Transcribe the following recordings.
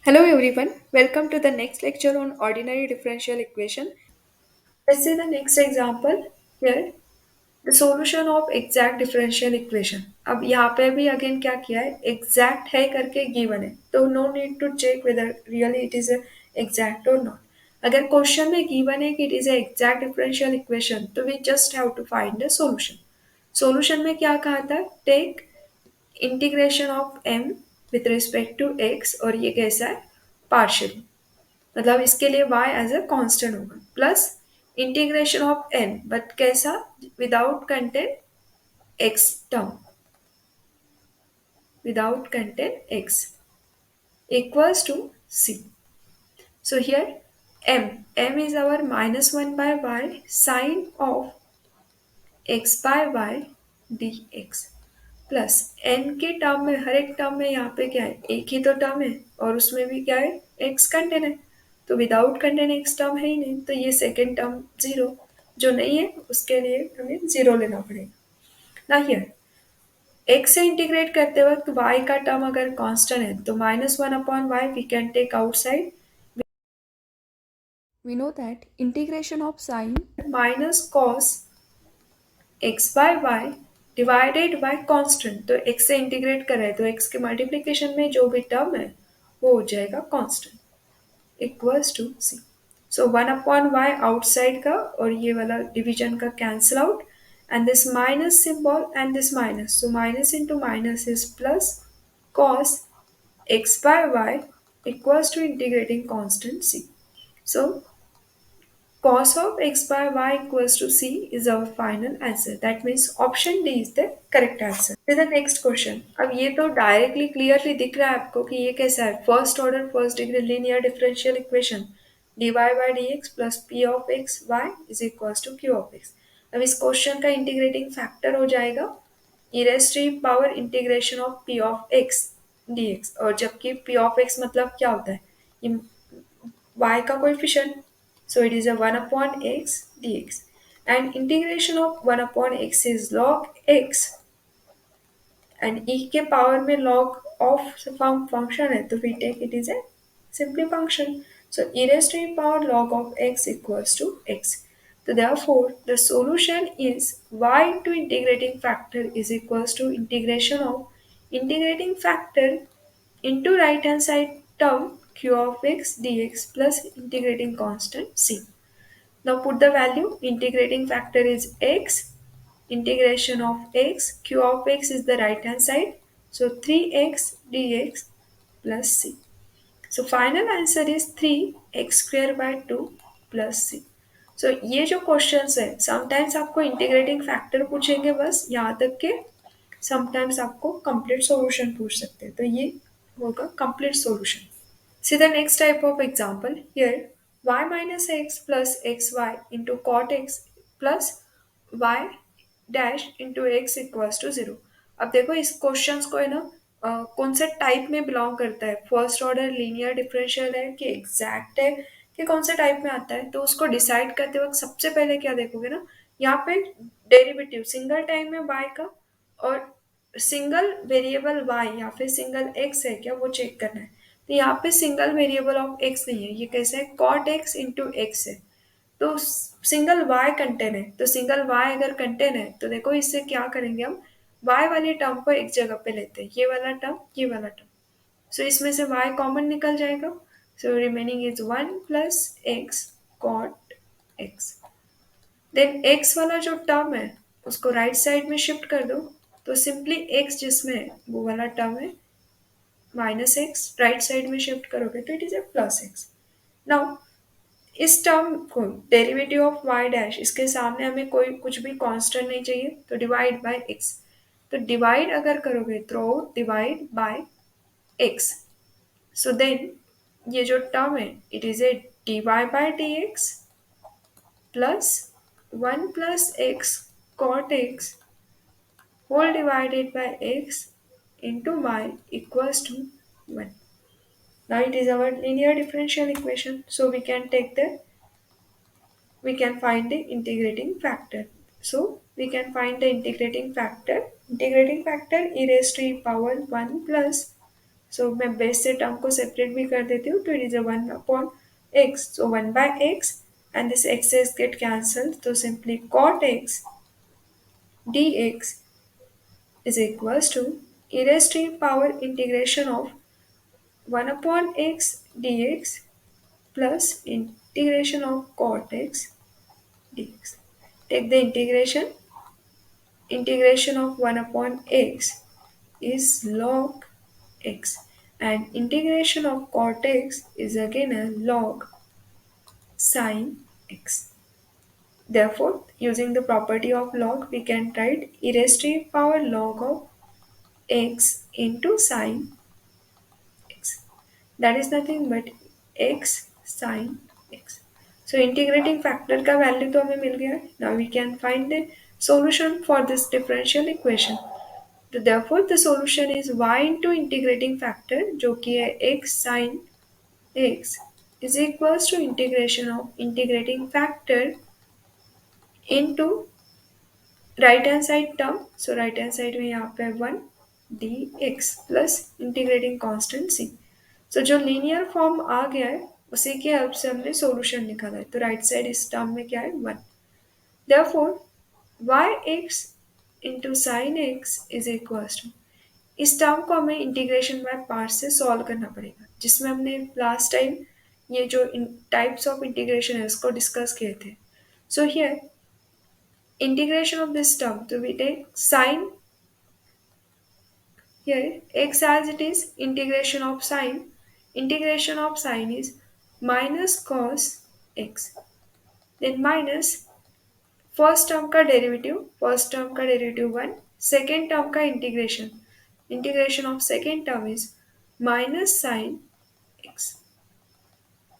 Hello everyone, welcome to the next lecture on ordinary differential equation. Let's see the next example here, the solution of exact differential equation. अब यहाँ पे भी again क्या किया है, exact है करके given है, तो no need to check whether really it is a exact or not. अगर क्वेश्चन में given है कि it is a exact differential equation, तो we just have to find the solution. Solution में क्या कहा था, take integration of m with respect to x और ये कैसा है, partially. मतलब इसके लिए y एज अ कांस्टेंट होगा plus integration of n but कैसा, without content x term, without content x equals to c. So here m is our -1 by y sine of x by y dx plus n के term में, हर एक term में यहाँ पे क्या है, एक ही तो टर्म है और उसमें भी क्या है, x कंटेंट है, तो विदाउट कंटेंट x टर्म है ही नहीं, तो ये सेकेंड टर्म जीरो, जो नहीं है उसके लिए हमें जीरो लेना पड़ेगा ना। हियर x से इंटीग्रेट करते वक्त y का टर्म अगर कांस्टेंट है तो -1/y we can take outside. We know that integration of sine minus cos x by y divided by constant, तो x से इंटीग्रेट कर रहे हैं तो x के मल्टीप्लिकेशन में जो भी टर्म है वो हो जाएगा constant equals to c. So 1/y outside का और ये वाला डिवीजन का cancel out and this minus symbol and this minus, so minus into minus is plus cos x by y equals to integrating constant c. So cos of x by y equals to c is our final answer. That means option D is the correct answer. To the next question. अब ये तो directly clearly दिख रहा है आपको कि ये कैसा है, first order first degree linear differential equation dy by dx plus p of x y is equals to q of x. अब इस क्वेश्चन का इंटीग्रेटिंग फैक्टर हो जाएगा e raised to power integration of p of x dx, और जबकि p of x मतलब क्या होता है, ये y का coefficient, so it is a 1 upon x dx and integration of 1 upon x is log x and e के power में log of फंक्शन है तो we take it is a simply function, so e raised to power log of x equals to x. So therefore the solution is y to integrating factor is equals to integration of integrating factor into right hand side term q of x dx plus integrating constant c. Now put the value, integrating factor is x, integration of x, q of x is the right hand side, so 3x dx plus c. So final answer is 3x square by 2 plus c. So ये जो questions है sometimes आपको integrating factor पूछेंगे बस यहाँ तक के, sometimes आपको कंप्लीट सॉल्यूशन पूछ सकते हैं, तो ये होगा complete solution. See the next type of example here, y minus x plus xy into cot x plus y dash into x equals to 0. अब देखो इस क्वेश्चंस को है ना, कौन से टाइप में बिलोंग करता है, फर्स्ट ऑर्डर लीनियर डिफरेंशियल है कि एग्जैक्ट है कि कौन से टाइप में आता है, तो उसको डिसाइड करते वक्त सबसे पहले क्या देखोगे ना, यहाँ पे डेरिवेटिव सिंगल टाइम में y का और सिंगल वेरिएबल y या फिर सिंगल x है क्या वो चेक करना है. तो यहाँ पे सिंगल वेरिएबल ऑफ x नहीं है, ये कैसे है, cot x इंटू एक्स है, तो सिंगल y कंटेन है, तो सिंगल y अगर कंटेन है तो देखो इससे क्या करेंगे हम, y वाले टर्म को एक जगह पे लेते हैं, ये वाला टर्म ये वाला टर्म, सो इसमें से y कॉमन निकल जाएगा, so remaining is 1 plus x cot x. Then x वाला जो टर्म है उसको राइट साइड में शिफ्ट कर दो, तो सिंपली x जिसमें है वो वाला टर्म है माइनस एक्स, राइट साइड में शिफ्ट करोगे तो it is A plus x. Now इस टर्म को डेरिवेटिव ऑफ y डैश, इसके सामने हमें कोई कुछ भी कांस्टेंट नहीं चाहिए, तो डिवाइड बाय x, तो डिवाइड अगर करोगे through divide by x, so then ये जो टर्म है it is a dy by dx plus 1 plus x cot x whole divided by x into y equals to 1. Now it is our linear differential equation, so we can find the integrating factor. So we can find the integrating factor. Integrating factor e raised to e power 1 plus सो मैं base से term को separate भी कर देती हूँ, तो it is a 1/x, so 1/x and this x's get cancelled, so simply cot x dx is equals to e raised to power integration of 1/x dx plus integration of cot x dx. Take the integration of 1 upon x is log x, and integration of cot x is again a log sine x. Therefore, using the property of log, we can write e raised to power log of x into sine x. That is nothing but x sine x. So integrating factor का value तो हमें मिल गया है. Now we can find the solution for this differential equation. तो therefore the solution is y into integrating factor जो कि है x sine x is equals to integration of integrating factor into right hand side term. So right hand side में यहाँ पे 1 dx plus integrating constant c. So जो linear form आ गया है उसी की हेल्प से हमने सॉल्यूशन निकाला है. तो राइट साइड इस टर्म में क्या है 1. Therefore yx into sin x is equals to, इस टर्म को हमें इंटीग्रेशन बाय पार्ट से सॉल्व करना पड़ेगा, जिसमें हमने लास्ट टाइम ये जो टाइप्स ऑफ इंटीग्रेशन है उसको डिस्कस किए थे. So here integration of this term, so we take sine, here x as it is, integration of sine is minus cos x, then minus first term का derivative 1, second term का integration of second term is minus sine x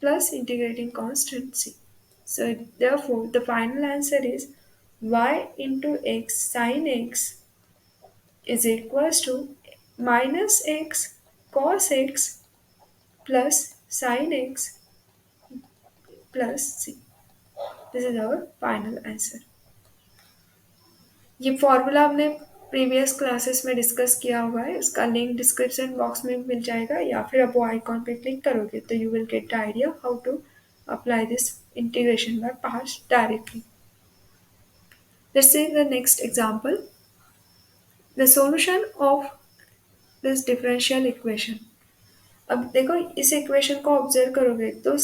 plus integrating constant c. So therefore the final answer is y into x sin x is equals to minus x cos x plus sin x plus c. This is our final answer. ये formula हमने previous classes में discuss किया हुआ है, इसका link description box में मिल जाएगा, या फिर आप वो आइकॉन पे क्लिक करोगे तो you will get the idea how to apply this integration by parts directly. Let's see the next example. The solution of this differential equation. अब देखो इस इक्वेशन को ऑब्जर्व करोगे तो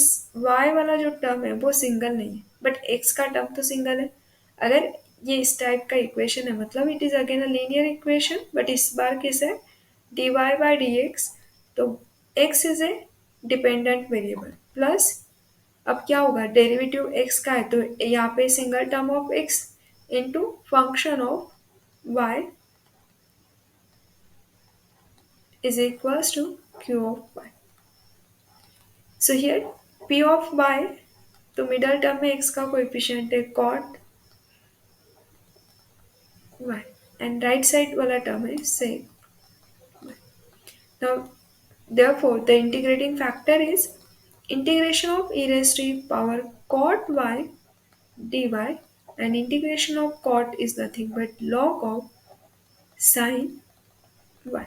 y वाला जो टर्म है वो सिंगल नहीं है, बट x का टर्म तो सिंगल है. अगर ये इस टाइप का इक्वेशन है मतलब it is again a linear equation, but इस बार किस है dy by dx, तो x is a dependent variable plus अब क्या होगा डेरिवेटिव x का है तो यहाँ पे single term of x into function of y is equals to q of y. So here p of y, तो मिडल टर्म में x का कोएफिशिएंट है cot y and right side वाला टर्म है sec y. Now therefore the integrating factor is integration of e raised to power cot y dy, and integration of cot is nothing but log of sine y,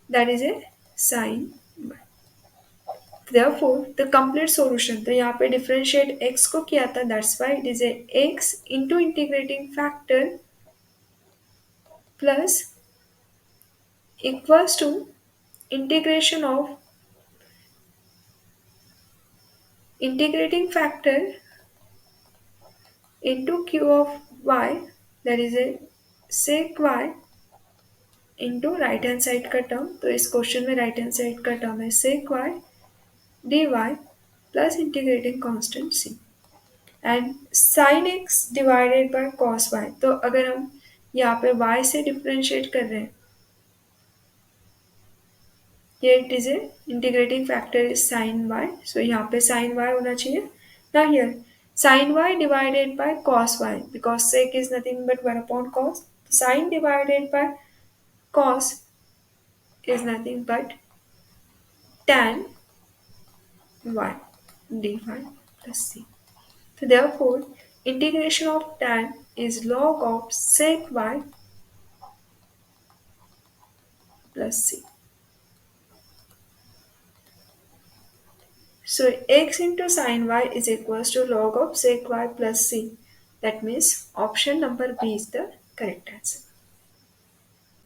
that is a sine y. Therefore the complete solution, तो यहाँ पे differentiate x को किया था, that's why it is a x into integrating factor plus equals to integration of integrating factor into q of y, that is a sec y into right hand side का term, तो इस question में right hand side का term है sec y dy plus integrating constant c and sin x divided by cos y. तो अगर हम यहाँ पे y से डिफरेंशिएट कर रहे हैं, ये it is A integrating factor is sin y, सो यहाँ पे sin y होना चाहिए. now here sin y divided by cos y, because sec is nothing but 1 upon cos, sin divided by cos is nothing but tan y dy plus c. So therefore, integration of tan is log of sec y plus c. So x into sin y is equals to log of sec y plus c. That means option number B is the correct answer.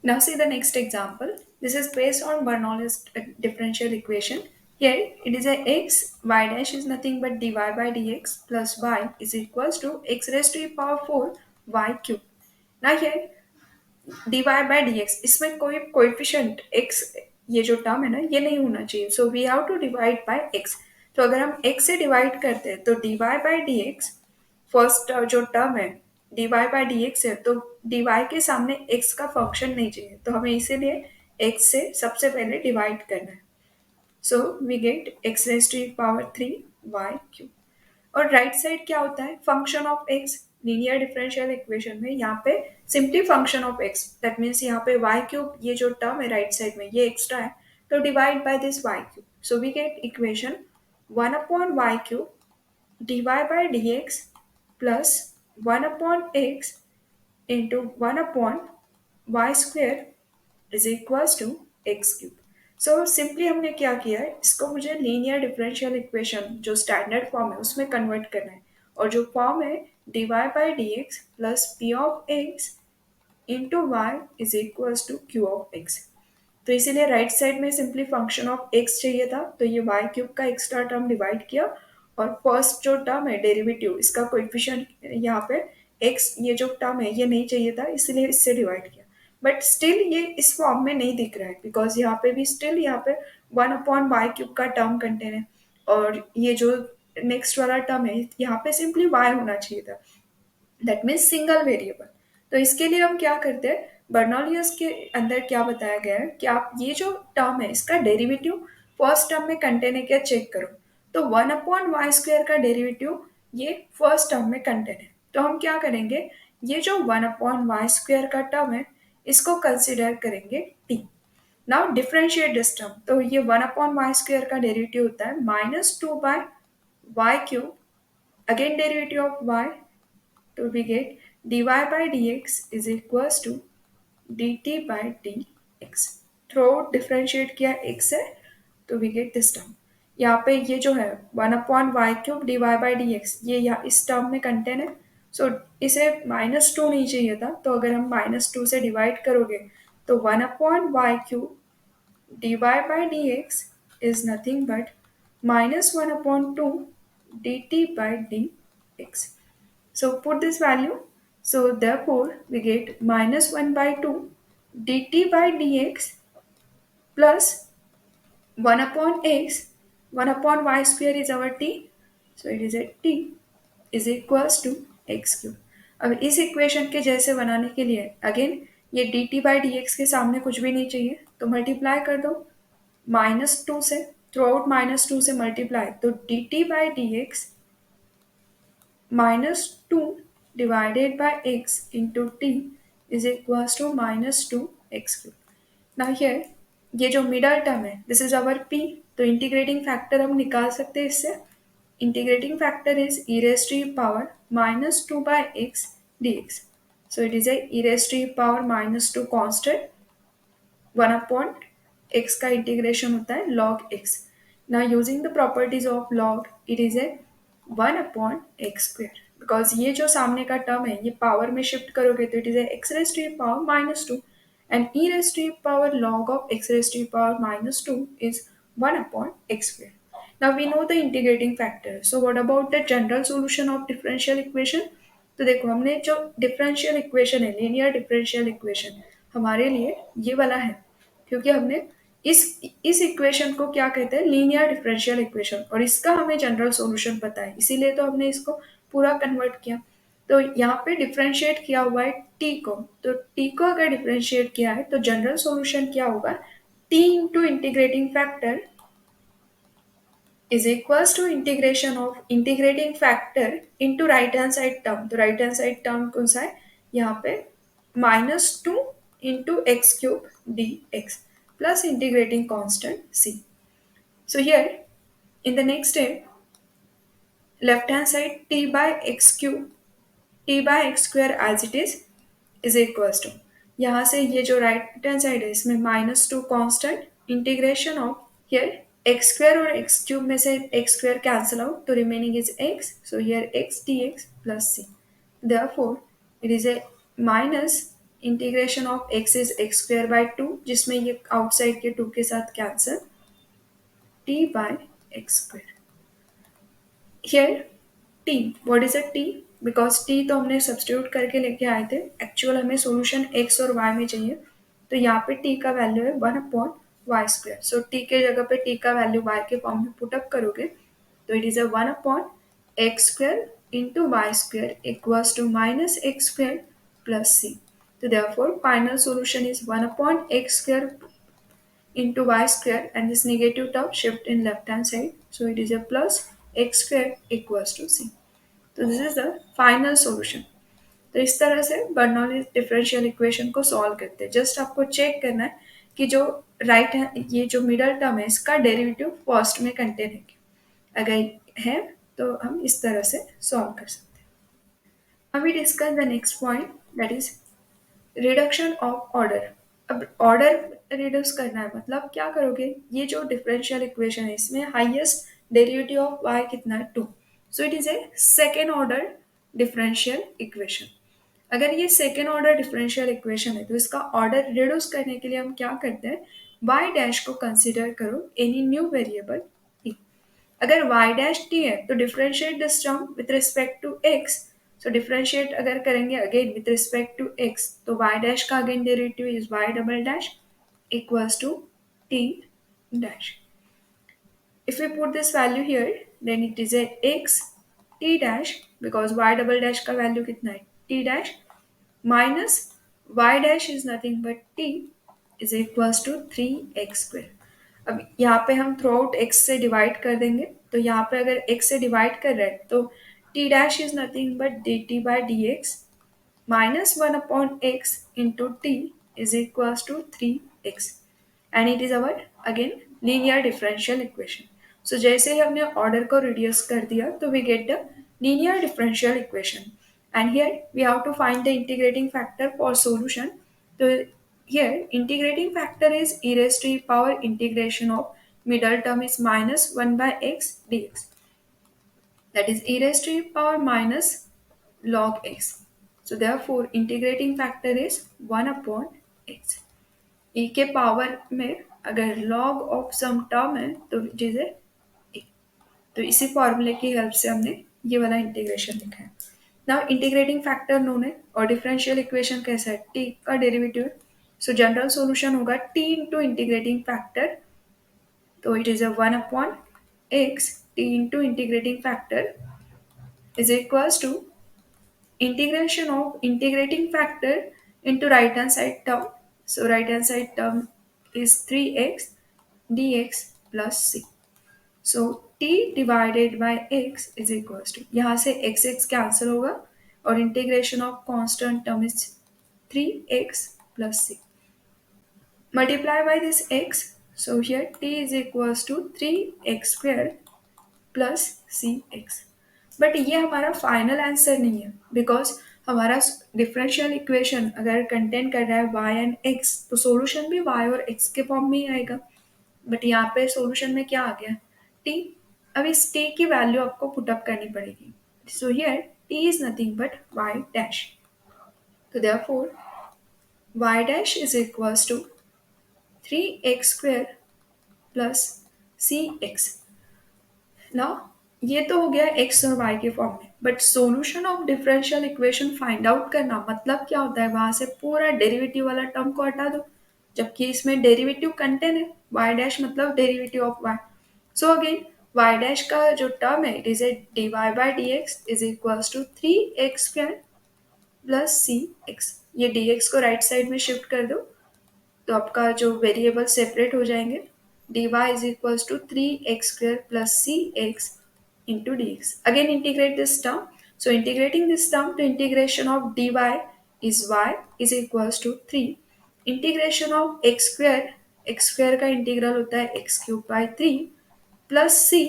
Now see the next example. This is based on Bernoulli's differential equation. Here it is a x, y dash is nothing but dy by dx plus y is equals to x raised to the power 4 y cube. Now here dy by dx इसमें कोई coefficient x ये जो term है ना ये नहीं होना चाहिए so we have to divide by x तो अगर हम x से डिवाइड करते हैं तो dy बाय dx फर्स्ट जो टर्म है dy बाय dx है तो dy के सामने x का फंक्शन नहीं चाहिए तो हमें इसीलिए x से सबसे पहले डिवाइड करना है so we get x raise to power 3 y cube और राइट साइड क्या होता है function of x linear differential equation में यहाँ पे simply function of x that means यहाँ पे वाई क्यूब ये जो टर्म है राइट साइड में ये एक्स्ट्रा है तो divide by this y cube so we get equation 1/y³ dy by dx plus 1/x into 1/y² is equals to x³ so simply हमने क्या किया है इसको मुझे लीनियर डिफरेंशियल इक्वेशन जो स्टैंडर्ड फॉर्म है उसमें कन्वर्ट करना है और जो फॉर्म है dy by dx plus p of x into y is equals to q of x तो इसीलिए राइट साइड में सिंपली फंक्शन ऑफ x चाहिए था तो ये y क्यूब का एक्स्ट्रा टर्म डिवाइड किया और फर्स्ट जो टर्म है डेरिवेटिव इसका कोएफिशिएंट यहाँ पे x ये जो टर्म है ये नहीं चाहिए था इसलिए इससे डिवाइड किया बट स्टिल ये इस फॉर्म में नहीं दिख रहा है बिकॉज यहाँ पे भी स्टिल यहाँ पे 1/y³ का टर्म कंटेन है और ये जो नेक्स्ट वाला टर्म है यहाँ पे सिंपली y होना चाहिए था दैट मीन्स सिंगल वेरिएबल तो इसके लिए हम क्या करते हैं बर्नौलियस के अंदर क्या बताया गया है कि आप ये जो टर्म है इसका डेरिवेटिव फर्स्ट टर्म में कंटेन है क्या चेक करो तो 1/y² का डेरिवेटिव ये फर्स्ट टर्म में कंटेन है तो हम क्या करेंगे ये जो 1/y² का टर्म है इसको कंसिडर करेंगे t now differentiate this term तो ये 1/y² का डेरिवेटिव होता है -2/y³ again derivative of y तो we get dy by dx is equals to dt by dx through differentiate किया x से तो we get this term यहाँ पे ये जो है 1/y³ dy by dx ये यहाँ इस टर्म में कंटेन है सो इसे -2 नहीं चाहिए था तो अगर हम -2 से डिवाइड करोगे तो 1/y³ dy by dx is nothing but -1/2 dt by dx so put this value. So therefore we get -1/2 dt by dx plus 1/x 1/y² is our t. So it is a t is equals to x³. अब इस equation के जैसे बनाने के लिए again ये dt by dx के सामने कुछ भी नहीं चाहिए तो मल्टीप्लाई कर दो -2 से थ्रू आउट -2 से मल्टीप्लाई तो dt by dx -2 divided by x into t is equals to -2x³. Now here ये जो मिडल टर्म है दिस इज अवर p तो इंटीग्रेटिंग फैक्टर हम निकाल सकते हैं इससे integrating factor is e raised to the power -2/x dx. So it is a e raised to the power -2 constant 1/x का इंटीग्रेशन होता है log x. Now using the properties of log it is a 1/x² because ये जो सामने का term है ये power में शिफ्ट करोगे तो it is x raise to power -2 and e raise to power log of x raised to power -2 is 1/x². Now we know the integrating factor. So what about the general solution of differential equation? तो देखो हमने जो differential equation है linear differential equation हमारे लिए ये वाला है क्योंकि हमने इस इक्वेशन को क्या कहते हैं लीनियर डिफरेंशियल इक्वेशन और इसका हमें जनरल सॉल्यूशन पता है इसीलिए तो हमने इसको पूरा कन्वर्ट किया तो यहाँ पे डिफरेंशिएट किया हुआ है t को तो t को अगर डिफरेंशिएट किया है तो जनरल सॉल्यूशन क्या होगा t into integrating factor is equals to integration of integrating factor into right hand side term तो right hand side term कौन सा है यहाँ पे -2 into x³ dx plus integrating constant c. So here in the next step left hand side t by x² as it is equals to यहाँ से ये जो right hand side है इसमें -2 constant integration of here x square और x cube में से x square cancel out, तो remaining is x. So here x dx plus c. Therefore, it is a minus integration of x is x square by 2, जिसमें ये outside के 2 के साथ cancel, t by x square. Here t, what is a t? Because t तो हमने substitute करके लेके आए थे, एक्चुअल हमें सॉल्यूशन x और y में चाहिए, तो यहाँ पे t का वैल्यू है 1/y². सो t के जगह पे t का वैल्यू y के फॉर्म में पुटअप करोगे तो it is a 1/x² into y² equals to minus x² plus c. तो therefore final solution is 1/x² into y square, and this negative term shift in left hand side, so it is a plus x² equals to c. तो this is the final solution. तो इस तरह से Bernoulli's differential equation को solve करते हैं. Just आपको check करना है कि जो राइट है, ये जो मिडल टर्म है इसका डेरिवेटिव फर्स्ट में कंटेन है क्या? अगर है तो हम इस तरह से सॉल्व कर सकते हैं. अब we discuss the next point, that is reduction of order. अब ऑर्डर रिड्यूस करना है, मतलब क्या करोगे, ये जो डिफरेंशियल इक्वेशन है इसमें हाईएस्ट डेरिवेटिव ऑफ y कितना है? 2. So it is A second order differential equation. अगर ये सेकेंड ऑर्डर डिफरेंशियल इक्वेशन है तो इसका ऑर्डर रिड्यूस करने के लिए हम क्या करते हैं, y डैश को कंसिडर करो एनी न्यू वेरिएबल t. अगर y डैश t है तो differentiate this term with respect to x. So differentiate अगर करेंगे again with respect to x, तो y डैश का again derivative is y double dash equals to t dash. If we put this value here, then it is a x t dash, because y double dash का value कितना है? T dash minus y dash is nothing but t is equals to 3x². अब यहाँ पे हम through out x से divide कर देंगे, तो यहाँ पे अगर x से डिवाइड कर रहे हैं तो t dash is nothing but dt by dx minus 1/x into t is equals to 3x, and it is our again linear differential equation. So जैसे ही हमने ऑर्डर को रिड्यूस कर दिया तो we get the linear differential equation, and here we have to find the integrating factor for solution. So here integrating factor is e raised to e power integration of middle term is minus 1/x dx, that is e raised to e power minus log x. So therefore integrating factor is 1/x. e के power में अगर log of some term है तो it is ए. तो इसी फॉर्मूले की help से हमने ये वाला इंटीग्रेशन लिखा है. नाउ इंटीग्रेटिंग फैक्टर नोन है और डिफरेंशियल इक्वेशन कैसा है, t का डेरिवेटिव है. सो जनरल सॉल्यूशन होगा t इंटू इंटीग्रेटिंग फैक्टर, तो it is a 1/x t into integrating factor is equals to integration of integrating factor into right hand side term. So right hand side term is 3x dx plus c. So t divided by x is equals to, यहाँ से x x cancel होगा और integration of constant term is 3x plus c. Multiply by this x. So here t is equals to 3x² plus c x. But ये हमारा final answer नहीं है, because हमारा differential equation अगर contain कर रहा है वाई एंड एक्स तो सॉल्यूशन भी वाई और एक्स के फॉर्म में ही आएगा. बट यहाँ पे सॉल्यूशन में क्या आ गया, टी. अब इस टी की वैल्यू आपको पुटअप करनी पड़ेगी. So here t is nothing but y dash. तो therefore y dash is equals to 3x² plus c x. ना ये तो हो गया x और y के फॉर्म में, but solution of differential equation find out करना मतलब क्या होता है, वहां से पूरा डेरिवेटिव वाला टर्म को हटा दो, जबकि इसमें डेरिवेटिव कंटेन है y डैश मतलब derivative of y. So again y dash का जो टर्म है it is a dy by dx is equals to 3x² plus c x. ये dx को राइट साइड में शिफ्ट कर दो तो आपका जो वेरिएबल सेपरेट हो जाएंगे. dy is equals to 3x² plus cx into dx. Again integrate this term. So integrating this term to integration of dy is y is equals to 3. Integration of x square का integral होता है x cube by 3 plus c.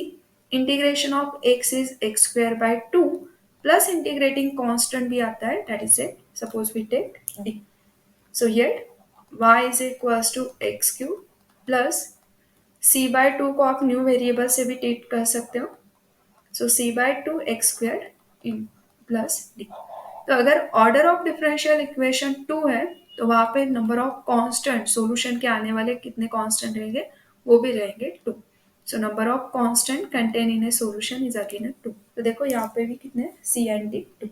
Integration of x is x square by 2 plus integrating constant भी आता है, that is it. Suppose we take d. So here y is equals to x cube plus c/2 को आप new variable से भी treat कर सकते हो। सो c/2 x² प्लस डी। तो अगर ऑर्डर ऑफ डिफरेंशियल इक्वेशन 2 है तो वहां पे नंबर ऑफ कांस्टेंट सोल्यूशन के आने वाले कितने कांस्टेंट रहेंगे, वो भी रहेंगे 2। So number of constant contain in a solution is again 2। तो देखो यहाँ पे भी कितने c and d 2।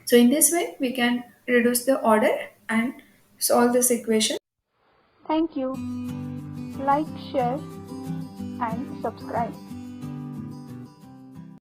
So in this way we can reduce the order and solve this equation. Thank you. Like, share, and subscribe.